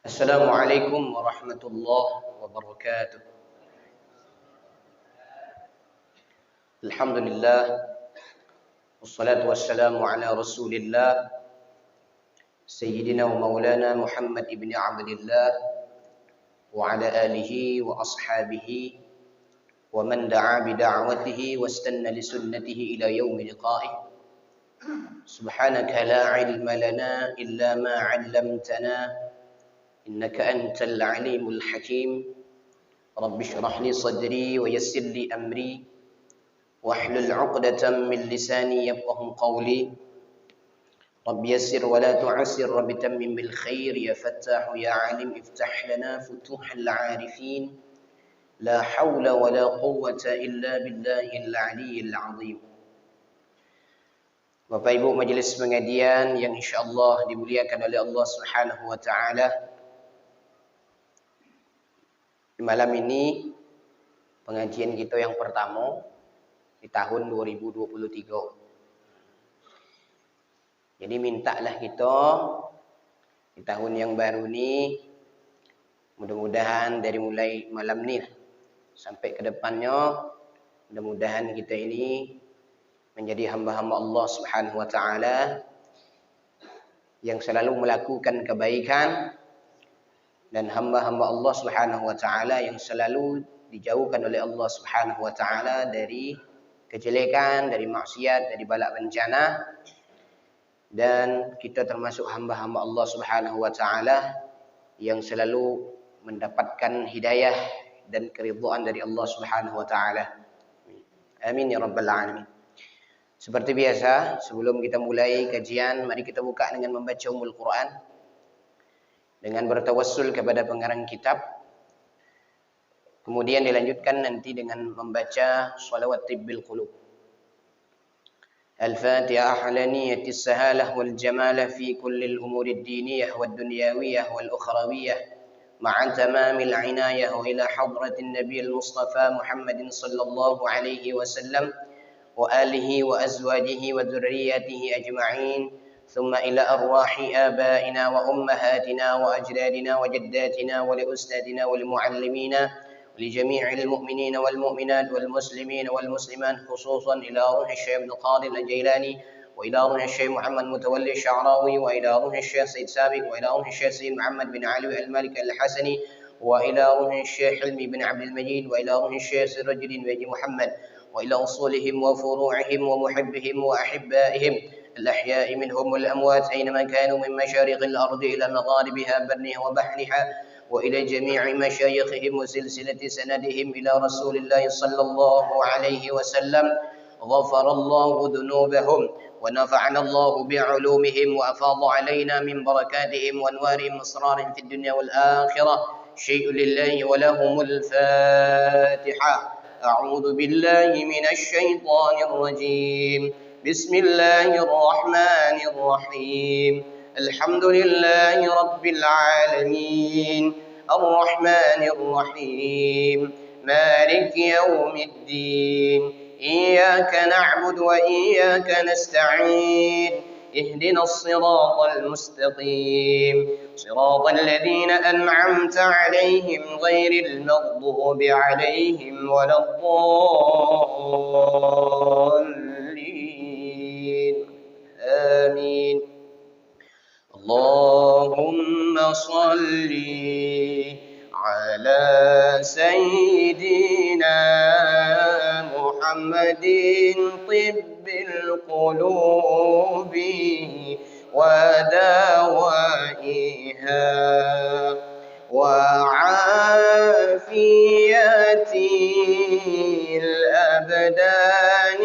Assalamualaikum warahmatullahi wabarakatuh. Alhamdulillah wassalatu wassalamu ala Rasulillah Sayyidina wa Maulana Muhammad ibn Abdullah wa ala alihi wa ashabihi wa man da'a bi da'watihi wastanna li sunnatihi ila yaumi liqa'ih. Subhanaka la ilma lana illa ma 'allamtana innaka antal alimul hakim. Rabbi shrah li sadri wa yassir li amri wahlul 'uqdatam min lisani yafqahu qawli. Rabbi yassir wa la tu'assir, Rabbi tammim bil khair, ya fattah ya alim iftah lana futuhal 'arifin. La haula wa la quwwata illa billahil 'aliyyil 'azim. Bapak Ibu majelis pengajian yang insyaallah dimuliakan oleh Allah Subhanahu wa taala. Malam ini pengajian kita yang pertama di tahun 2023. Jadi mintalah kita di tahun yang baru ini, mudah-mudahan dari mulai malam ini sampai ke depannya, mudah-mudahan kita ini menjadi hamba-hamba Allah Subhanahu wa taala yang selalu melakukan kebaikan, dan hamba-hamba Allah Subhanahu wa taala yang selalu dijauhkan oleh Allah Subhanahu wa taala dari kejelekan, dari maksiat, dari bala bencana. Dan kita termasuk hamba-hamba Allah Subhanahu wa taala yang selalu mendapatkan hidayah dan keridhaan dari Allah Subhanahu wa taala. Amin ya rabbal alamin. Seperti biasa, sebelum kita mulai kajian, mari kita buka dengan membaca Ummul Quran dengan bertawassul kepada pengarang kitab. Kemudian dilanjutkan nanti dengan membaca shalawat tibbil qulub. Al-Fatihah ala niyatis sahalah wal jamalah fi kulli al-umuri ad-diniyah wad dunyawiyah wal ukhrawiyah ma'a tamamil inayah wa ila hadratin nabiyil mustafa Muhammadin sallallahu alaihi wasallam wa alihi wa azwajihi wa dzurriyyatihi ajma'in. ثم إلى أرواح آبائنا وأمهاتنا وأجدادنا وجداتنا ولأستاذنا ولمعلمينا ولجميع المؤمنين والمؤمنات والمسلمين والمسلمات، خصوصا إلى روح الشيخ عبد القادر الجيلاني، وإلى روح الشيخ محمد متولي الشعراوي، وإلى روح الشيخ سيد سابق، وإلى روح الشيخ سيد محمد بن علي المالك الحسني، وإلى روح الشيخ حلمي بن عبد المجيد، وإلى روح الشيخ سراج الدين بن محمد، وإلى أصولهم وفروعهم ومحبهم وأحبائهم الأحياء منهم والأموات أينما كانوا من مشارق الأرض إلى مغاربها برها وبحرها، وإلى جميع مشايخهم وسلسلة سندهم إلى رسول الله صلى الله عليه وسلم. غفر الله ذنوبهم ونفعنا الله بعلومهم وأفاض علينا من بركاتهم وأنوارهم وأسرارهم في الدنيا والآخرة. شيء لله ولهم الفاتحة. أعوذ بالله من الشيطان الرجيم. بسم الله الرحمن الرحيم. الحمد لله رب العالمين الرحمن الرحيم مالك يوم الدين. إياك نعبد وإياك نستعين. اهدنا الصراط المستقيم صراط الذين أنعمت عليهم غير المغضوب عليهم ولا الضالين. آمين. اللهم صل على سيدنا محمد طب القلوب ودوائها وعافية الأبدان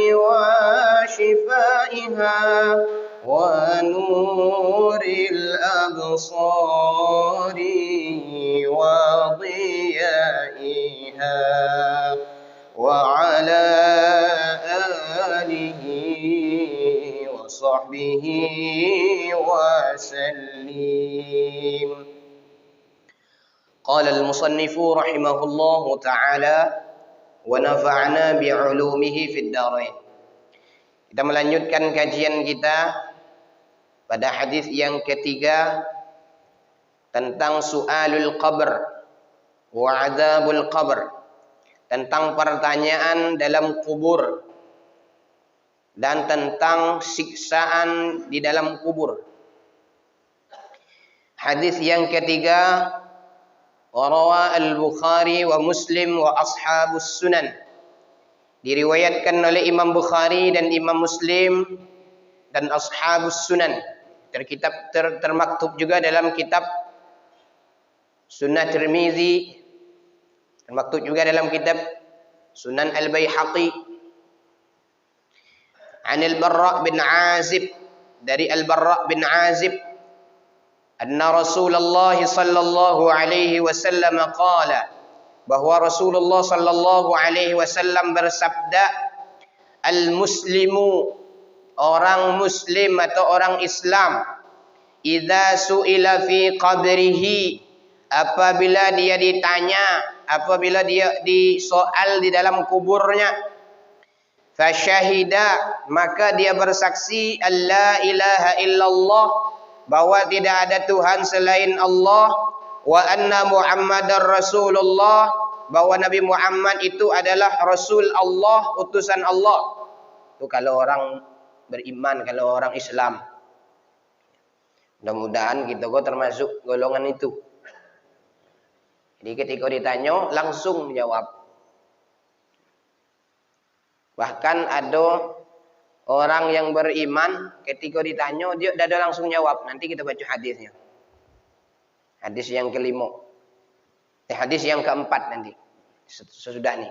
وشفائها ونور الأبصار وضيائها وعلى آله وصحبه وسلم. قال المصنف رحمه الله تعالى ونفعنا بعلومه في الدارين. Kita melanjutkan kajian kita pada hadis yang ketiga tentang su'alul qabr wa adzabul qabr, tentang pertanyaan dalam kubur dan tentang siksaan di dalam kubur. Hadis yang ketiga, rawa al-Bukhari wa Muslim wa ashabus sunan. Diriwayatkan oleh Imam Bukhari dan Imam Muslim dan ashabus sunan. Termaktub juga dalam kitab Sunan Tirmizi, termaktub juga dalam kitab Sunan Al-Baihaqi. Anil Barra' bin Azib, dari Al-Barra' bin Azib, anna Rasulullah sallallahu alaihi wasallam qala, bahwa Rasulullah sallallahu alaihi wasallam bersabda, al-muslimu, orang muslim atau orang Islam, idza su'ila fi qabrihi, apabila dia ditanya, apabila dia disoal di dalam kuburnya, fasyahida, maka dia bersaksi alla ilaha illallah, bahwa tidak ada Tuhan selain Allah, wa anna Muhammadar Rasulullah, bahwa Nabi Muhammad itu adalah Rasul Allah, utusan Allah. Itu kalau orang beriman, kalau orang Islam. Mudah-mudahan kita kok termasuk golongan itu. Jadi ketika ditanya langsung jawab. Bahkan ada orang yang beriman ketika ditanya dia dah langsung jawab. Nanti kita baca hadisnya. Hadis yang kelima. Hadis yang keempat nanti. Sesudah ini.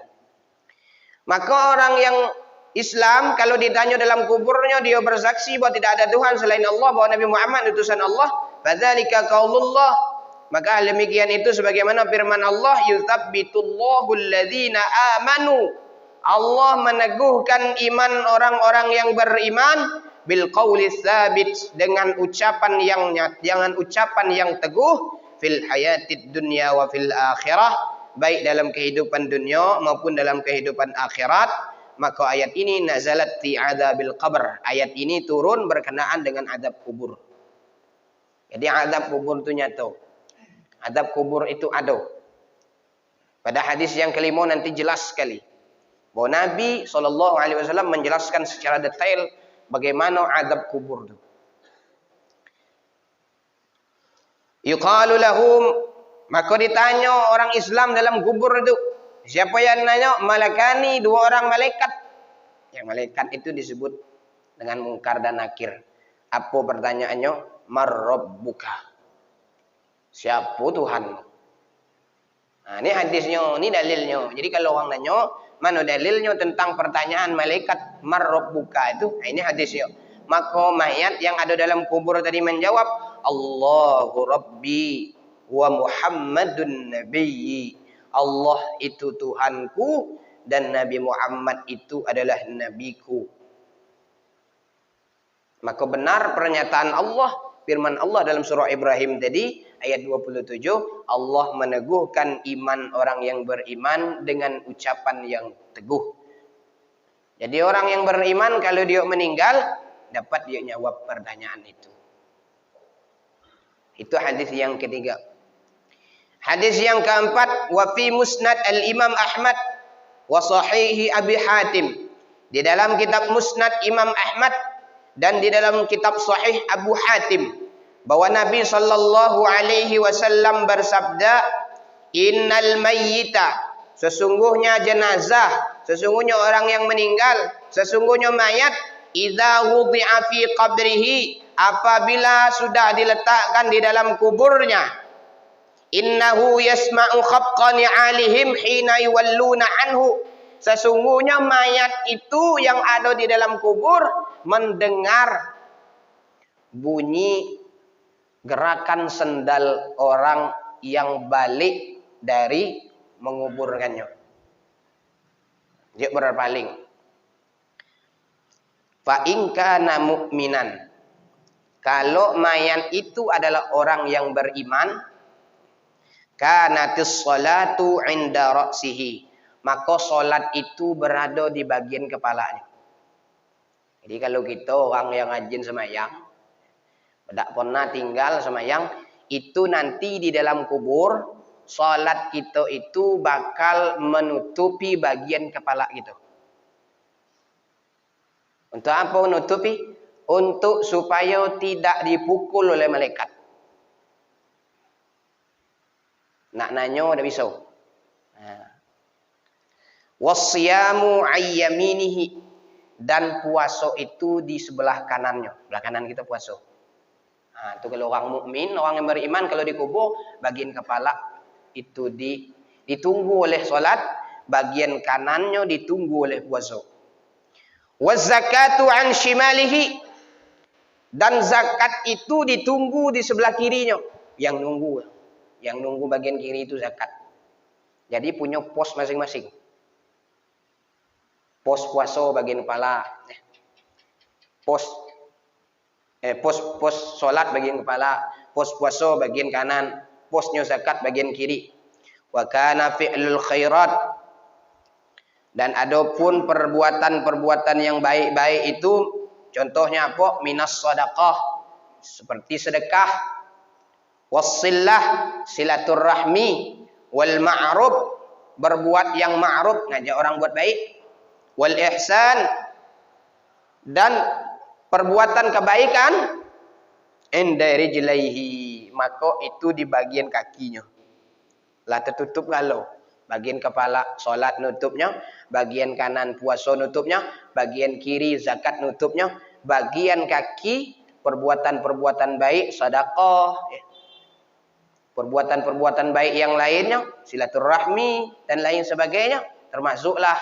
Maka orang yang Islam kalau ditanya dalam kuburnya dia bersaksi bahwa tidak ada Tuhan selain Allah, bahwa Nabi Muhammad utusan Allah. Fadzalika qaulullah. Maka hal demikian itu sebagaimana firman Allah, yutsabbitullahu alladzina amanu. Allah meneguhkan iman orang-orang yang beriman bil qauli tsabit, dengan ucapan yang teguh fil hayatid dunya wa fil akhirah, baik dalam kehidupan dunia maupun dalam kehidupan akhirat. Maka ayat ini nazalat fi adzabil qabr. Ayat ini turun berkenaan dengan azab kubur. Jadi azab kubur itu nyata. Azab kubur itu ada. Pada hadis yang kelima nanti jelas sekali bahwa Nabi SAW menjelaskan secara detail bagaimana azab kubur itu. Yuqalu lahum, maka ditanya orang Islam dalam kubur itu. Siapa yang nanya? Malakani, dua orang malaikat. Yang malaikat itu disebut dengan Munkar dan Nakir. Apa pertanyaannya? Marrabbuka. Siapa Tuhanmu? Nah, ini hadisnya, ini dalilnya. Jadi kalau orang nanya, mana dalilnya tentang pertanyaan malaikat marrabbuka itu? Nah, ini hadisnya. Maka mayat yang ada dalam kubur tadi menjawab, Allahu Rabbi wa Muhammadun Nabiyyi. Allah itu Tuhanku dan Nabi Muhammad itu adalah nabiku. Maka benar pernyataan Allah, firman Allah dalam surah Ibrahim tadi ayat 27, Allah meneguhkan iman orang yang beriman dengan ucapan yang teguh. Jadi orang yang beriman kalau dia meninggal dapat dia jawab pertanyaan itu. Itu hadis yang ketiga. Hadis yang keempat, wa fi musnad al-Imam Ahmad wa sahihi Abi Hatim. Di dalam kitab Musnad Imam Ahmad dan di dalam kitab Sahih Abu Hatim, bahwa Nabi sallallahu alaihi wasallam bersabda, innal mayyita, sesungguhnya jenazah, sesungguhnya orang yang meninggal, sesungguhnya mayat, idza wudi'a fi qabrihi, apabila sudah diletakkan di dalam kuburnya, innahu yasma'u khaqqan alihim hina yuwalluna anhu, sesungguhnya mayat itu yang ada di dalam kubur mendengar bunyi gerakan sendal orang yang balik dari menguburkannya. Dia berpaling. Fa in kana mu'minan, kalau mayat itu adalah orang yang beriman, kanatis sholatu inda ra'sihi, maka solat itu berada di bagian kepalanya. Jadi kalau kita orang yang rajin semayang, tidak pernah tinggal semayang, itu nanti di dalam kubur salat kita itu bakal menutupi bagian kepala kita. Untuk apa menutupi? Untuk supaya tidak dipukul oleh malaikat. Nak nanya dah bisa. Wasyamu ayyaminihi, dan puasa itu di sebelah kanannya. Sebelah kanan kita puasa. Itu kalau orang mukmin, orang yang beriman, kalau dikubur bagian kepala itu ditunggu oleh solat, bagian kanannya ditunggu oleh puasa. Wazakatu an shimalihi, dan zakat itu ditunggu di sebelah kirinya. Yang nunggu bagian kiri itu zakat. Jadi punya pos masing-masing. Pos puasa bagian kepala, pos solat bagian kepala, pos puasa bagian kanan, posnya zakat bagian kiri. Wa kana fi'lul khairat, dan adapun perbuatan-perbuatan yang baik-baik itu contohnya apa? Minas sedekah, seperti sedekah, wassillah, silaturrahmi, wal ma'ruf, berbuat yang ma'ruf, ngajak orang buat baik, wal ihsan, dan perbuatan kebaikan, inda rijlaihi, maka itu di bagian kakinya. Lah tertutup kalau bagian kepala solat nutupnya, bagian kanan puasa nutupnya, bagian kiri zakat nutupnya, bagian kaki perbuatan-perbuatan baik, sedekah, perbuatan-perbuatan baik yang lainnya, silaturahmi dan lain sebagainya, termasuklah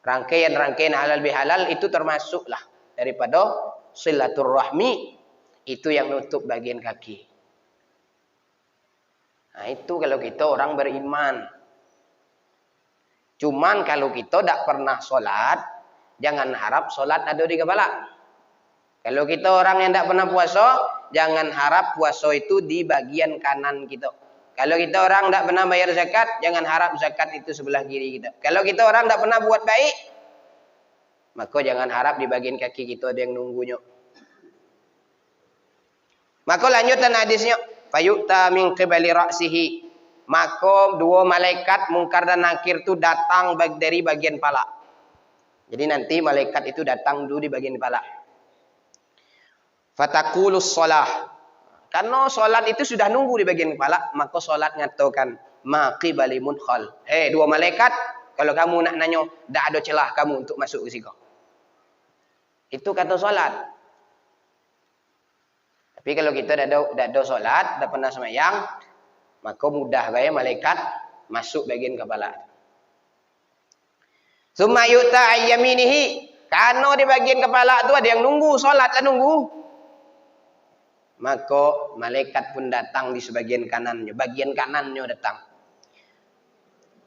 rangkaian-rangkaian halal bihalal, itu termasuklah daripada silaturahmi, itu yang nutup bagian kaki. Nah, itu kalau kita orang beriman. Cuman kalau kita tidak pernah sholat, jangan harap sholat ada di kepala. Kalau kita orang yang tidak pernah puasa, jangan harap puasa itu di bagian kanan kita. Kalau kita orang tidak pernah bayar zakat, jangan harap zakat itu sebelah kiri kita. Kalau kita orang tidak pernah buat baik, maka jangan harap di bagian kaki kita ada yang nunggunya. Maka lanjutan hadisnya, fayu'ta min qibali ra'sihi, maka dua malaikat mungkar dan nakir itu datang dari bagian kepala. Jadi nanti malaikat itu datang dulu di bagian kepala. Fatakulus sholah, karena sholat itu sudah nunggu di bagian kepala, maka sholat ngatakan ma qibali mudkhal. Dua malaikat, kalau kamu nak nanya, tak ada celah kamu untuk masuk ke situ. Itu kata sholat. Tapi kalau kita tak ada sholat, tak pernah sembahyang, maka mudah gaya malaikat masuk bagian kepala. Summa yu'ta ayyaminihi, karena di bagian kepala itu ada yang nunggu, sholat lah nunggu. Maka malaikat pun datang di sebagian kanannya, bagian kanannya datang.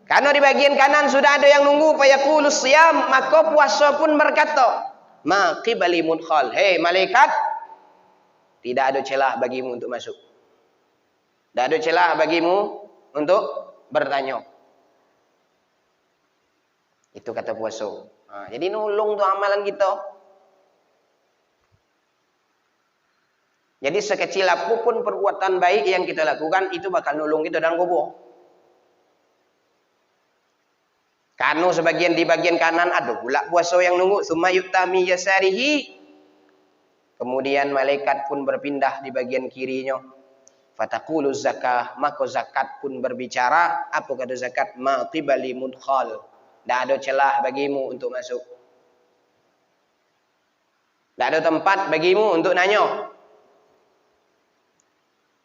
Karena di bagian kanan sudah ada yang nunggu, fayaqulus siyam, maka puasa pun berkata, ma qibali mudkhal. Malaikat, tidak ada celah bagimu untuk masuk. Tidak ada celah bagimu untuk bertanya. Itu kata puasa. Jadi nulung tuh amalan kita. Jadi sekecil apapun perbuatan baik yang kita lakukan, itu bakal nulung kita dalam kubur. Karena sebagian di bagian kanan ada pula puasa yang nunggu. Summa yu'tami yasarihi, kemudian malaikat pun berpindah di bagian kirinya. Fataqulu zakah, maka zakat pun berbicara. Apa kata zakat? Ma qibali mudkhal, tidak ada celah bagimu untuk masuk. Tidak ada tempat bagimu untuk nanya.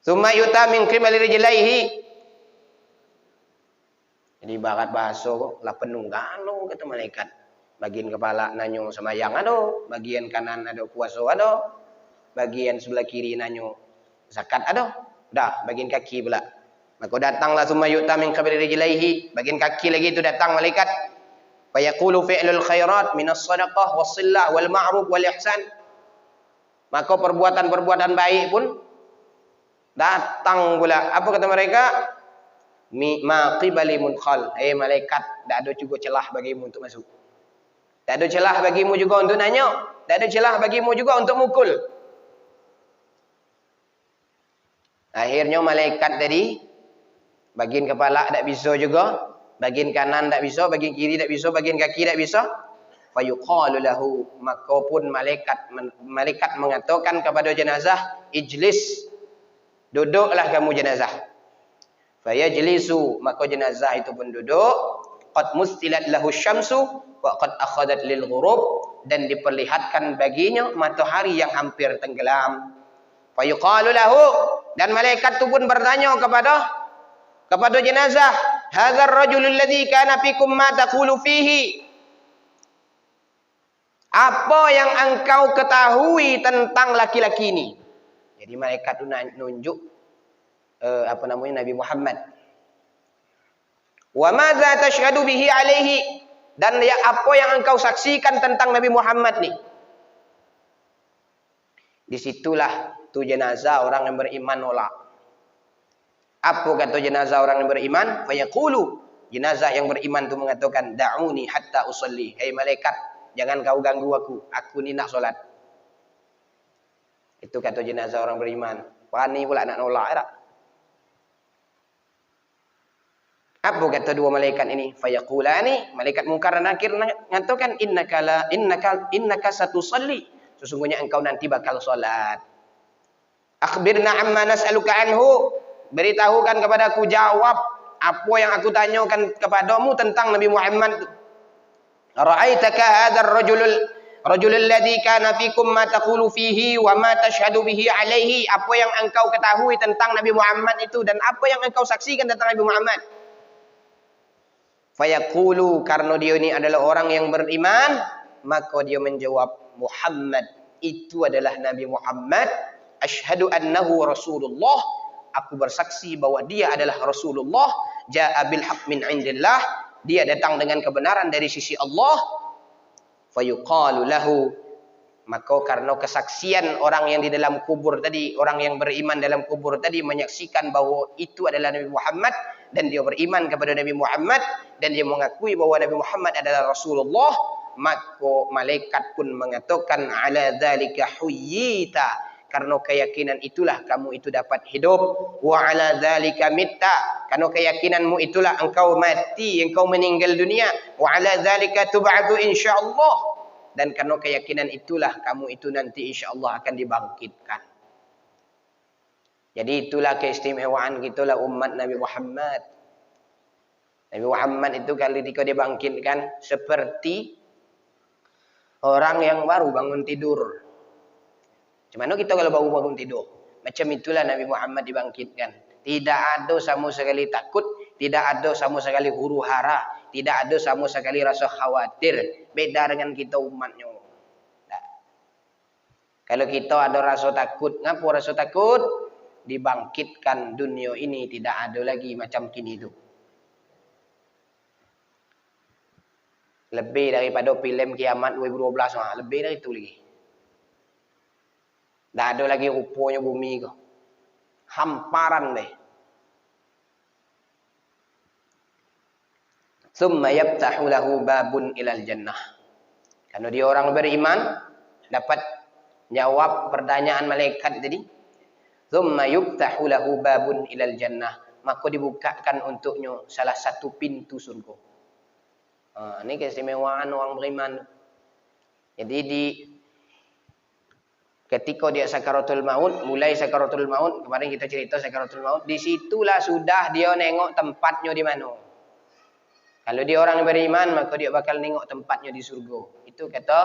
Summa yu'ta min qibali rijlaihi, jadi barat bahasa lah penunggang kata malaikat. Bagian kepala nanyo sembahyang ada, bagian kanan ada puasa ada, bagian sebelah kiri nanyo zakat ada. Dah bagian kaki pula. Maka datanglah summa yu'ta min qibali rijlaihi, bagian kaki lagi itu datang malaikat. Fa yaqulu fi'lul khairat minas sadaqah wassillah wal ma'ruf wal ihsan. Maka perbuatan-perbuatan baik pun datang pula. Apa kata mereka? Ma qibali mudkhal. Malaikat, tak ada juga celah bagimu untuk masuk. Tak ada celah bagimu juga untuk nanya. Tak ada celah bagimu juga untuk mukul. Akhirnya malaikat tadi bagian kepala tak bisa juga, bagian kanan tak bisa, bagian kiri tak bisa, bagian kaki tak bisa. Fayuqalu lahu, maka pun malaikat mengatakan kepada jenazah, ijlis, duduklah kamu jenazah. Fayajlisu, maka jenazah itu pun duduk. Qad mustilat lahu syamsu wa qad akhadat lil ghurub, dan diperlihatkan baginya matahari yang hampir tenggelam. Fayuqalu lahu, dan malaikat itu pun bertanya kepada jenazah, hadzal rajulul ladzi kana fikum ma taqulu fihi. Apa yang engkau ketahui tentang laki-laki ini? Jadi malaikat itu nunjuk Nabi Muhammad. Wa madza tashhadu bihi alaihi, dan ya apa yang engkau saksikan tentang Nabi Muhammad nih? Disitulah tu jenazah orang yang beriman nolak. Apa kata jenazah orang yang beriman? Fayaqulu, jenazah yang beriman itu mengatakan, da'uni hatta usalli. Hei malaikat, jangan kau ganggu aku ni nak solat. Itu kata jenazah orang beriman. Wani pula nak nolak tak? Apa kata dua malaikat ini? Fayaqulani, malaikat mungkar dan nakir mengatakan, innaka satusalli. Sesungguhnya engkau nanti bakal solat. Akhbirna amma nas'aluka anhu. Beritahukan kepada aku, jawab apa yang aku tanyakan kepadamu tentang Nabi Muhammad. Ra'aitaka hadzal rajulul ladzi kana fikum ma taqulu fihi wa ma tashhadu bihi alaihi. Apa yang engkau ketahui tentang Nabi Muhammad itu dan apa yang engkau saksikan tentang Nabi Muhammad? Fayaqulu, karena dia ini adalah orang yang beriman, maka dia menjawab, Muhammad itu adalah Nabi Muhammad. Asyhadu annahu Rasulullah. Aku bersaksi bahwa dia adalah Rasulullah. Ja'a bil haqq min indillah. Dia datang dengan kebenaran dari sisi Allah. Fayuqalu lahu, maka karena kesaksian orang yang di dalam kubur tadi, orang yang beriman dalam kubur tadi menyaksikan bahwa itu adalah Nabi Muhammad, dan dia beriman kepada Nabi Muhammad, dan dia mengakui bahwa Nabi Muhammad adalah Rasulullah, maka malaikat pun mengatakan, ala dzalika huyyita, karena keyakinan itulah kamu itu dapat hidup. Wa ala dzalika mitta, karena keyakinanmu itulah engkau mati, engkau meninggal dunia. Wa ala dzalika tub'atu insyaallah, dan karena keyakinan itulah kamu itu nanti insyaallah akan dibangkitkan. Jadi itulah keistimewaan kitalah umat Nabi Muhammad. Nabi Muhammad itu ketika dibangkitkan seperti orang yang baru bangun tidur. Gimana kita kalau baru bangun tidur? Macam itulah Nabi Muhammad dibangkitkan. Tidak ada sama sekali takut, tidak ada sama sekali huru hara, tidak ada sama sekali rasa khawatir. Beda dengan kita umatnya. Nah. Kalau kita ada rasa takut, ngapa rasa takut? Dibangkitkan dunia ini tidak ada lagi macam kini itu. Lebih daripada filem Kiamat 2012, lebih dari itu lagi. Tak ada lagi rupanya bumi ke. Hamparan deh. Tsumma yaftahu lahu babun ilal jannah. Karena dia orang beriman, dapat jawab pertanyaan malaikat tadi. Tsumma yaftahu lahu babun ilal jannah. Maka dibukakan untuknya salah satu pintu surga. Ini keistimewaan orang beriman. Jadi ketika dia sakaratul maut, mulai sakaratul maut, kemarin kita cerita sakaratul maut, disitulah sudah dia nengok tempatnya di mana. Kalau dia orang yang beriman, maka dia bakal nengok tempatnya di surga. Itu kata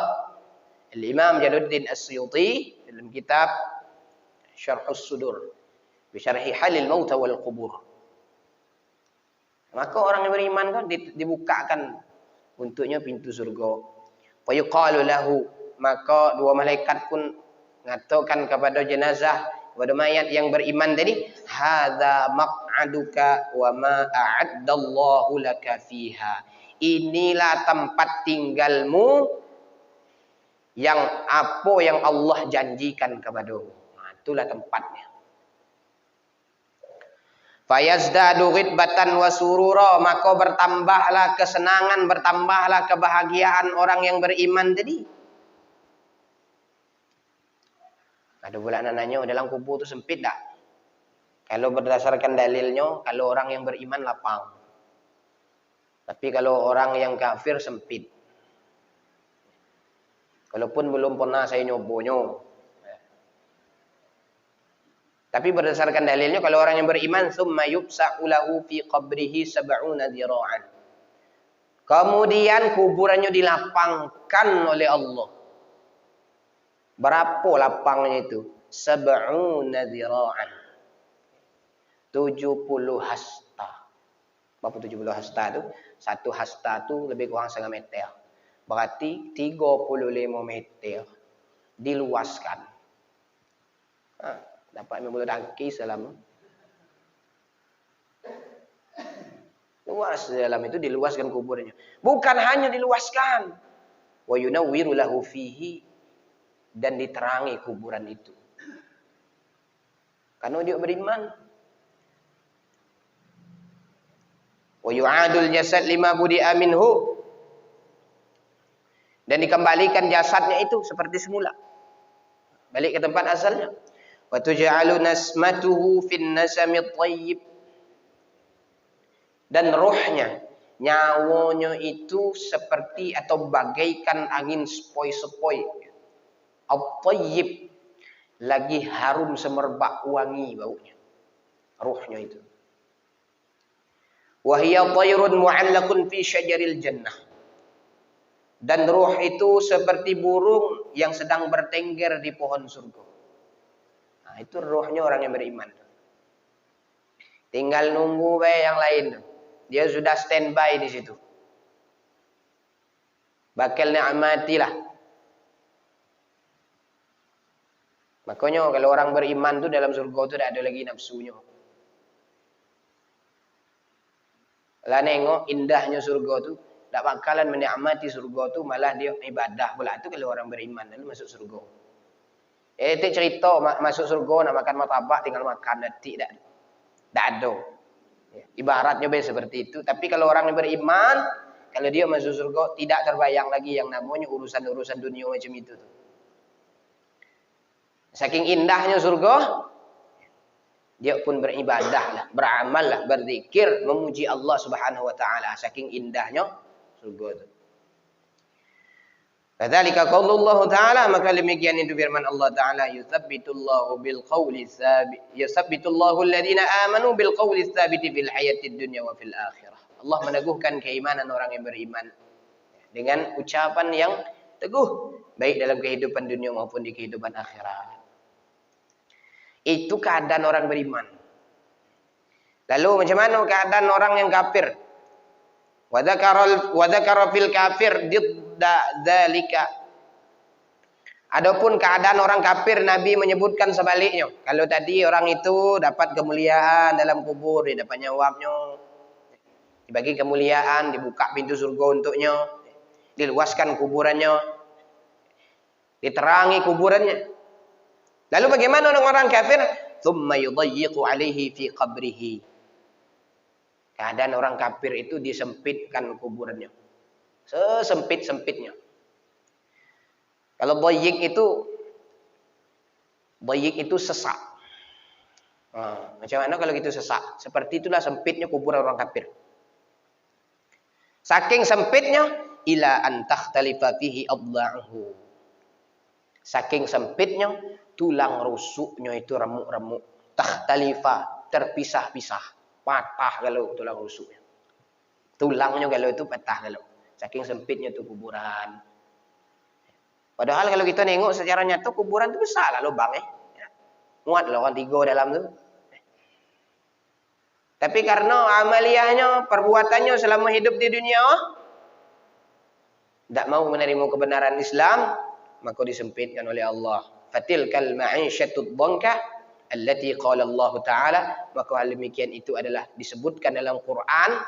Imam Jalaluddin As-Suyuti dalam kitab Syarhus Sudur, bisyarhi halil maut wal qubur. Maka orang yang beriman kan dibukakan untuknya pintu surga. Fa yuqalu lahu, maka dua malaikat pun mengatakan kepada jenazah, kepada mayat yang beriman tadi, hadza maq'aduka wa ma a'addallahu laka fiha. Inilah tempat tinggalmu yang apa yang Allah janjikan kepadamu. Itulah tempatnya. Fayazdadu ghidbatan wa surura, maka bertambahlah kesenangan, bertambahlah kebahagiaan orang yang beriman tadi. Ada pula nanya, dalam kubur itu sempit tak? Kalau berdasarkan dalilnya, kalau orang yang beriman lapang. Tapi kalau orang yang kafir sempit. Walaupun belum pernah saya nyobonya. Tapi berdasarkan dalilnya, kalau orang yang beriman, thumma yubsa'u lahu fi qabrihi sab'una dhira'an. Kemudian kuburannya dilapangkan oleh Allah. Berapa lapangnya itu? Sab'una dhira'an. 70 hasta. Berapa 70 hasta itu? Satu hasta itu lebih kurang 1,5 meter. Berarti 35 meter. Diluaskan. Dapat 50 kaki dalam. Luas dalam itu diluaskan kuburnya. Bukan hanya diluaskan. Wa yunawwiru lahu fihi. Dan diterangi kuburan itu. Karena dia beriman. Wa yu'adul jasad lima budi'a minhu. Dan dikembalikan jasadnya itu seperti semula. Balik ke tempat asalnya. Wa tuj'alu nasmatuhu fin nasamit thayyib. Dan rohnya, nyawanya itu seperti atau bagaikan angin sepoi-sepoi. At-thayyib, lagi harum semerbak wangi baunya. Rohnya itu. Wa hiya thayrun mu'allaqun fi syajaril jannah. Dan roh itu seperti burung yang sedang bertengger di pohon surga. Nah, itu rohnya orang yang beriman. Tinggal nunggu bae yang lain. Dia sudah standby di situ. Bakal ni'matilah. Makanya kalau orang beriman tu dalam surga tu tidak ada lagi nafsunya. Lah nengok indahnya surga tu, tak bakalan menikmati surga tu, malah dia ibadah pula. Itu kalau orang beriman lalu masuk surga. Itu cerita masuk surga nak makan martabak tinggal makan nanti tak ada. Ibaratnya seperti itu. Tapi kalau orang yang beriman, kalau dia masuk surga tidak terbayang lagi yang namanya urusan-urusan dunia macam itu. Saking indahnya surga, dia pun beribadah lah, beramal lah, berzikir, memuji Allah Subhanahu wa taala. Saking indahnya surga itu. Kadzalika qaulullah taala, maka demikian itu firman Allah taala, yutsabbitullahu bil qawli tsabit, yutsabbitullahu alladziina aamanu bil qawli tsabit fil hayatid dunya wa fil akhirah. Allah meneguhkan keimanan orang yang beriman dengan ucapan yang teguh baik dalam kehidupan dunia maupun di kehidupan akhirat. Itu keadaan orang beriman. Lalu macam mana keadaan orang yang kafir? Wa dzakara fil kafir didda dzalika. Adapun keadaan orang kafir, Nabi menyebutkan sebaliknya. Kalau tadi orang itu dapat kemuliaan dalam kubur, dia dapat nyawabnya, dibagi kemuliaan, dibuka pintu surga untuknya, diluaskan kuburannya, diterangi kuburannya. Lalu bagaimana dengan orang kafir? Tsumma yudayyiqu alaihi fi qabrihi. Keadaan orang kafir itu disempitkan kuburannya. Sesempit-sempitnya. Kalau dayyiq itu sesak. Macam mana kalau gitu sesak? Seperti itulah sempitnya kuburan orang kafir. Saking sempitnya, ila an takhtalifa fihi adla'uhu. Saking sempitnya, tulang rusuknya itu remuk-remuk. Takhtalifa, terpisah-pisah. Patah kalau tulang rusuknya. Tulangnya kalau itu patah kalau. Saking sempitnya itu kuburan. Padahal kalau kita nengok secara nyata kuburan itu besar lah lubang Muat lah orang 3 dalam tu. Tapi karena amaliyahnya, perbuatannya selama hidup di dunia, tidak mau menerima kebenaran Islam, maka disempitkan oleh Allah. Fatilkal ma'isyatud dhanka allati qala Allah Ta'ala, maka hal demikian itu adalah disebutkan dalam Quran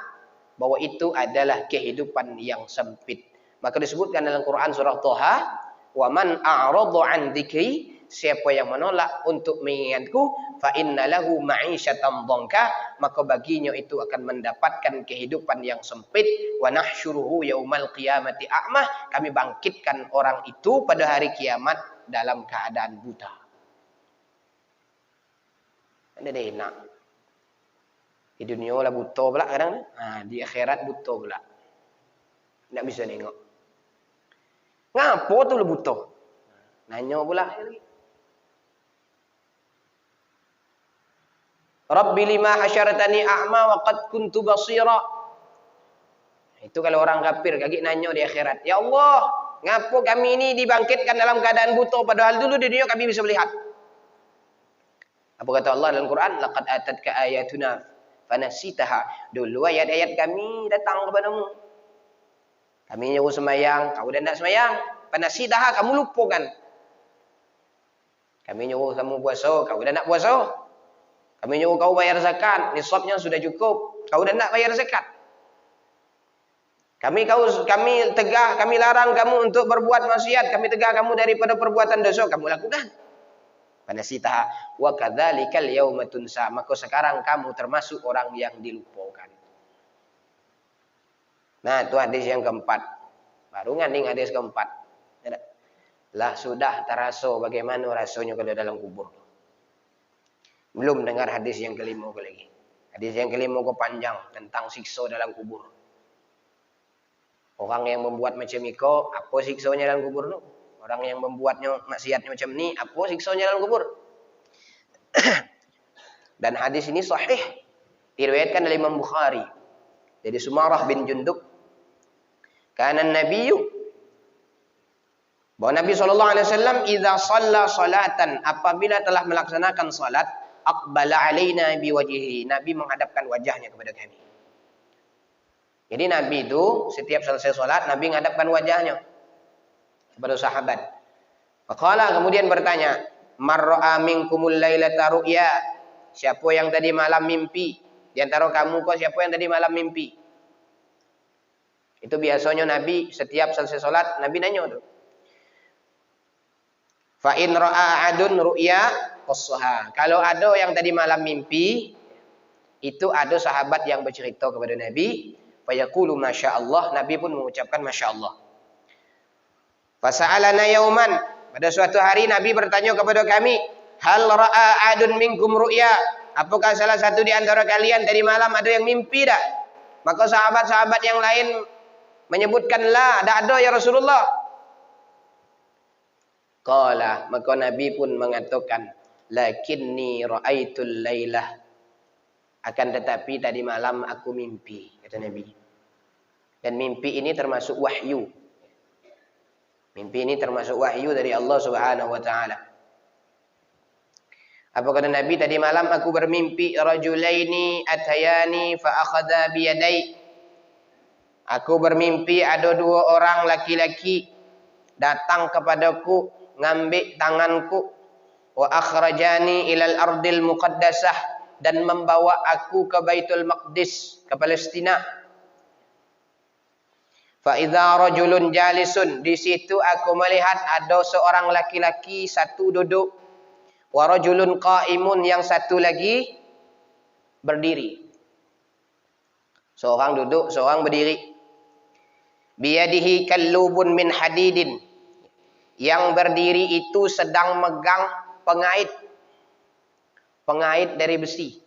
bahwa itu adalah kehidupan yang sempit. Maka disebutkan dalam Quran surah Thaha, wa man a'rada 'an dzikri, siapa yang menolak untuk mengingatku, fa inna lahu ma'isyatan dhanka, maka baginya itu akan mendapatkan kehidupan yang sempit. Wa nahsyuruhu yaumal qiyamati a'mah, kami bangkitkan orang itu pada hari kiamat dalam keadaan buta. Ada enak. Di dunia lah buta pula kadang. Di akhirat buta pula. Tak bisa tengok. Ngapa tu lu buta? Nanya pula lagi. Rabbi lima hasyaratani a'ma wa qad kuntu basira. Itu kalau orang kafir kaki nanya di akhirat. Ya Allah, ngapa kami ini dibangkitkan dalam keadaan buta padahal dulu di dunia kami bisa melihat. Apa kata Allah dalam Quran? Laqad atatka ayatuna fanasitaha. Dulu ayat-ayat kami datang kepadamu. Kami nyuruh semayang, kau dah nak semayang. Fanasitaha, kamu lupakan. Kami nyuruh kamu puasa, kau dah nak puasa. Kami nyuruh kau bayar zakat, nisabnya sudah cukup. Kau dah nak bayar zakat. Kami tegah, kami larang kamu untuk berbuat maksiat. Kami tegah kamu daripada perbuatan dosa, kamu lakukan. Fanasitaha wa kadzalikal yauma tunsa. Maka sekarang kamu termasuk orang yang dilupakan. Nah, itu hadis yang keempat. Baru nganding hadis keempat. Lah sudah terasa bagaimana rasanya kalau dalam kubur. Belum dengar hadis yang kelima lagi. Hadis yang kelima panjang tentang siksa dalam kubur. Orang yang membuat macam itu, apa siksanya dalam kubur tu? Orang yang membuatnya maksiatnya macam ni, apa siksanya dalam kubur? Dan hadis ini sahih. Diriwayatkan oleh Imam Bukhari. Dari Sumarah bin Jundub. Kana Nabiyyu bahwa Nabi SAW idza shalla salatan, apabila telah melaksanakan salat, aqbala alaina biwajhihi, Nabi menghadapkan wajahnya kepada kami. Jadi Nabi itu setiap selesai salat Nabi menghadapkan wajahnya kepada sahabat. Faqala, kemudian bertanya, marra'a minkumul lailata ru'ya, siapa yang tadi malam mimpi? Di antara kamu kok siapa yang tadi malam mimpi? Itu biasanya Nabi setiap selesai salat Nabi nanya tu. Fa in ra'a adun ru'ya qassaha. Kalau ada yang tadi malam mimpi, itu ada sahabat yang bercerita kepada Nabi, fa yaqulu masyaallah, Nabi pun mengucapkan masyaallah. Fa sa'alana yauman, pada suatu hari Nabi bertanya kepada kami, hal ra'a adun minkum ru'ya? Apakah salah satu di antara kalian tadi malam ada yang mimpi dah? Maka sahabat-sahabat yang lain menyebutkan la, tak ada ya Rasulullah. Qala, maka Nabi pun mengatakan, lakinni ra'aitul lailah, akan tetapi tadi malam aku mimpi, kata Nabi. Dan mimpi ini termasuk wahyu. Mimpi ini termasuk wahyu dari Allah Subhanahu wa taala. Apa kata Nabi? Tadi malam aku bermimpi rajulaini atayani fa akhadha bi yadai. Aku bermimpi ada dua orang laki-laki datang kepadaku, ngambil tanganku, wa akhrajani ilal ardil muqaddasah, dan membawa aku ke Baitul Maqdis, ke Palestina. Fa idza rajulun jalisun, di situ aku melihat ada seorang laki-laki satu duduk, wa rajulun qaimun, yang satu lagi berdiri. Seorang duduk, seorang berdiri. Biyadihi kallubun min hadidin, yang berdiri itu sedang megang pengait dari besi.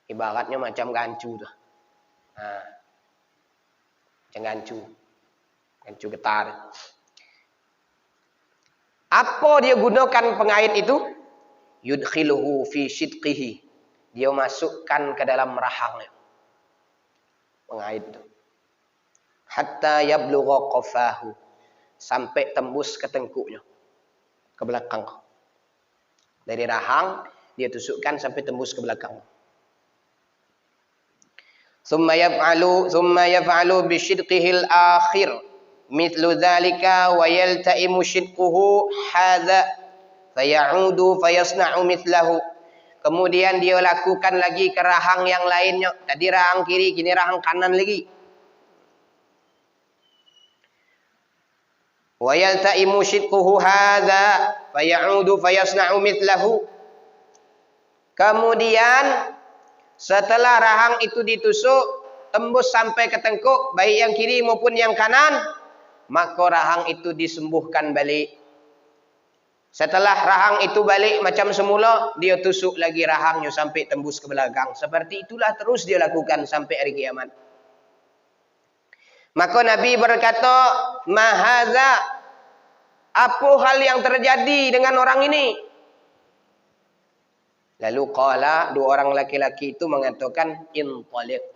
Ibaratnya macam gancu tu. Macam gancu getar. Apa dia gunakan pengait itu? Yudkhiluhu fi shidqihi, dia masukkan ke dalam rahangnya pengait itu. Hatta yablugha qafahu, sampai tembus ke tengkuknya, ke belakang. Dari rahang dia tusukkan sampai tembus ke belakang. Thumma yaf'alu bi shidqihi al-akhir mithlu dhalika wa yalta'imu shidquhu hadha fayaudu fayasna'u mithlahu. Kemudian dia lakukan lagi ke rahang yang lainnya. Tadi rahang kiri, kini rahang kanan lagi. Wa yalta'imu shidquhu hadza fayaudu fayasna'u mithlahu. Kemudian setelah rahang itu ditusuk tembus sampai ke tengkuk, baik yang kiri maupun yang kanan, maka rahang itu disembuhkan balik Setelah rahang itu balik macam semula, dia tusuk lagi rahangnya sampai tembus ke belakang. Seperti itulah terus dia lakukan sampai hari kiamat. Maka Nabi berkata, "Mahaza, apa hal yang terjadi dengan orang ini?" Lalu qala, dua orang laki-laki itu mengatakan, "Intaliq."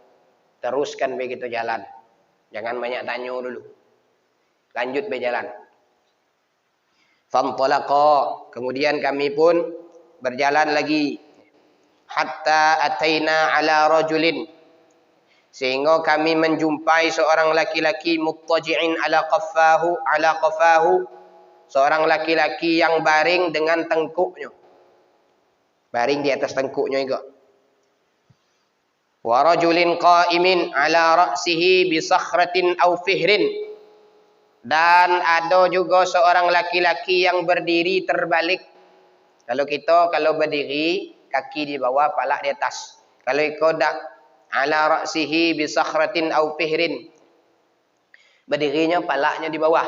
Teruskan begitu jalan. Jangan banyak tanya dulu. Lanjut berjalan. Fantalaqa, kemudian kami pun berjalan lagi hatta ataina ala rajulin, sehingga kami menjumpai seorang laki-laki muttaji'in ala qafahu, seorang laki-laki yang baring dengan tengkuknya, baring di atas tengkuknya juga. Wa rajulin qa'imin ala ra'sihi bi sakhratin aw fihrin, dan ada juga seorang laki-laki yang berdiri terbalik. Kalau berdiri, kaki di bawah, palak di atas. Kalau ikut ala ra'sihi bi sakhratin aw fihrin, berdirinya palaknya di bawah.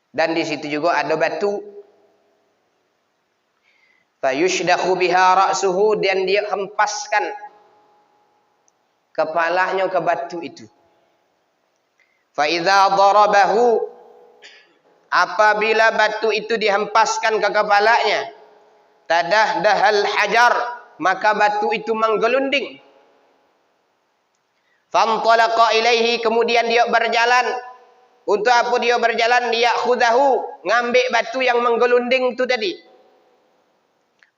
Dan di situ juga ada batu. Fayushdakhu biha ra'suhu, dan dia hempaskan kepalanya ke batu itu. Fa idza darabahu, apabila batu itu dihempaskan ke kepalanya, tadahdahal hajar, maka batu itu menggelunding. Fantalaqa ilaihi, kemudian dia berjalan. Untuk apa dia berjalan? Liya'khudahu, ngambil batu yang menggelunding itu tadi.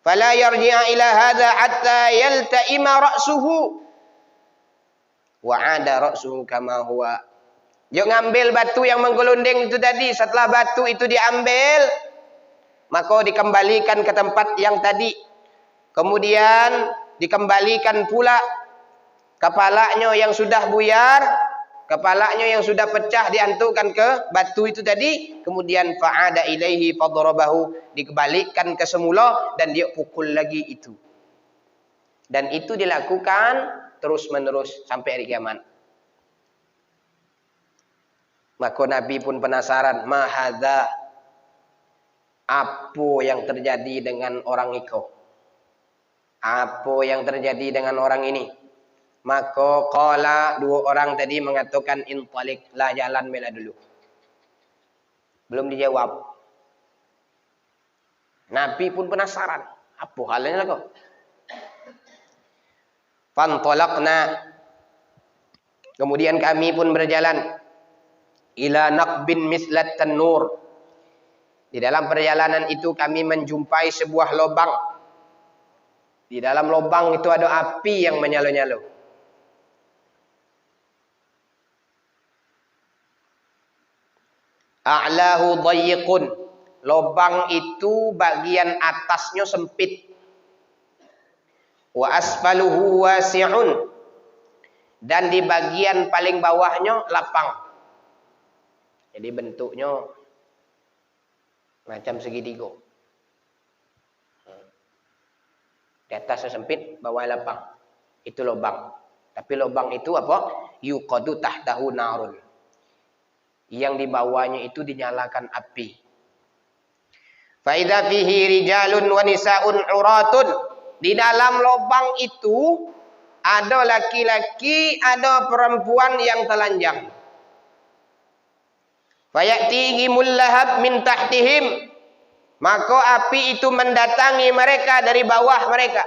Fala yarji'a ila hadha hatta yalta'ima ra'suhu wa 'ada ra'suhu kama huwa. Dia ngambil batu yang menggelunding itu tadi. Setelah batu itu diambil, maka dikembalikan ke tempat yang tadi. Kemudian dikembalikan pula kepalanya yang sudah buyar, kepalanya yang sudah pecah diantukkan ke batu itu tadi. Kemudian fa'ada ilaihi fadarabahu, dikembalikan ke semula dan dia pukul lagi itu. Dan itu dilakukan terus menerus sampai hari kiamat. Maka Nabi pun penasaran, mahadha, apa yang terjadi dengan orang itu? Apa yang terjadi dengan orang ini? Maka qala, dua orang tadi mengatakan, intalik, lah jalan bela dulu. Belum dijawab. Nabi pun penasaran, apa halnya kau? Fantalaqna, kemudian kami pun berjalan ila naqbin mislat tanur. Di dalam perjalanan itu kami menjumpai sebuah lubang. Di dalam lubang itu ada api yang menyala-nyala. A'lahu dayyiqun, lubang itu bagian atasnya sempit. Wa asfaluhu wasi'un, dan di bagian paling bawahnya lapang. Jadi bentuknya macam segitiga. Di atasnya sempit, bawah lapang. Itu lubang. Tapi lubang itu apa? Yuqadu tahtahu narun. Yang di bawahnya itu dinyalakan api. Fa idza fihi rijalun wa nisaun uratun. Di dalam lubang itu ada laki-laki, ada perempuan yang telanjang. Fayatihimul lahab min tahtihim, maka api itu mendatangi mereka dari bawah mereka.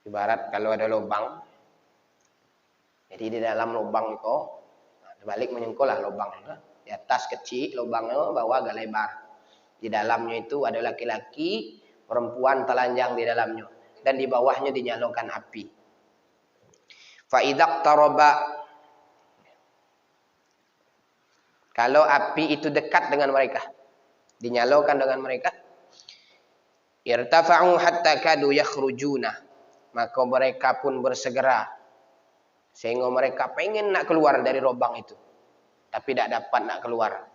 Ibarat kalau ada lubang, jadi di dalam lubang itu, balik menyengkolah lubang itu. Di atas kecil lubangnya, bawah agak lebar. Di dalamnya itu ada laki-laki, perempuan telanjang di dalamnya, dan di bawahnya dinyalakan api. Fa idzaq taraba, kalau api itu dekat dengan mereka, dinyalakan dengan mereka, irtafa'u hatta kadu yakhrujuna, maka mereka pun bersegera sehingga mereka pengen nak keluar dari lubang itu, tapi tidak dapat nak keluar.